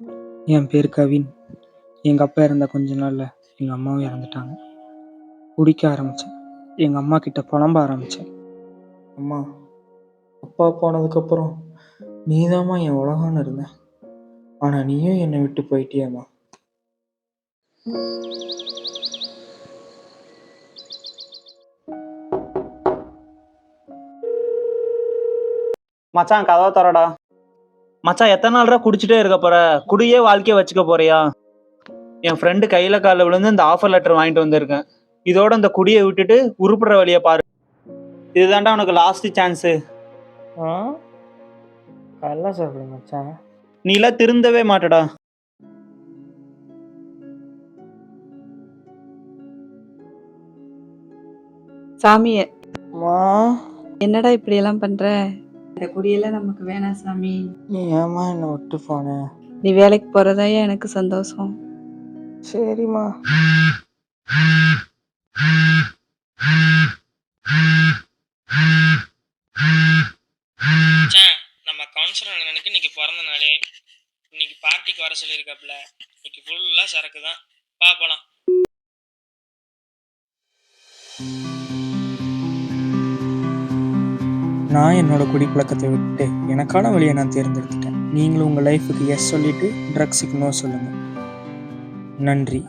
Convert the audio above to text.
என் பேர் கவின். எங்க அப்பா இறந்த கொஞ்ச நாள்ல எங்க அம்மாவும் இறந்துட்டாங்க. குடிக்க ஆரம்பிச்சேன். எங்க அம்மா கிட்ட புலம்ப ஆரம்பிச்சேன். அம்மா, அப்பா போனதுக்கப்புறம் நீதாம்மா என் உலகம்னு இருந்த. ஆனா நீயும் என்னை விட்டு போயிட்டியேம்மா. மச்சான் கதவை தரடா. மச்சான் எத்தனை நாள்ரா குடிச்சிட்டே இருக்க போற? குடியே வாழ்க்கைய வச்சுக்க போறியா? என் ஃப்ரெண்டு கையில காலில் விழுந்து இந்த ஆஃபர் லெட்டர் வாங்கிட்டு வந்திருக்கேன். இதோட இந்த குடியை விட்டுட்டு உருப்புற வழியை பாரு. இதுதான்டா உனக்கு லாஸ்ட் சான்ஸு. நல்லா சாப்பிடு மச்சான். நீலாம் திருந்தவே மாட்டடா. சாமி, அம்மா, என்னடா இப்படி எல்லாம் பண்ற? இந்த குடியெல்லாம் நமக்கு வேணாம் சாமி. நீ ஏம்மா என்னை விட்டு போன? நீ வேலைக்கு போறதாயா எனக்கு சந்தோஷம். சரிம்மா. நம்ம கவுன்சிலர் அண்ணனுக்கு இன்னைக்கு பிறந்த நாளே. இன்னைக்கு பார்ட்டிக்கு வர சொல்லியிருக்காப்புல. இன்னைக்கு ஃபுல்லா சரக்கு தான். போலாம். நான் என்னோட குடிப்பழக்கத்தை விட்டு எனக்கான வழியை நான் தேர்ந்தெடுத்துட்டேன். நீங்களும் உங்கள் லைஃபுக்கு எஸ் சொல்லிட்டு ட்ரக்ஸுக்கு நோ சொல்லுங்கள். நன்றி.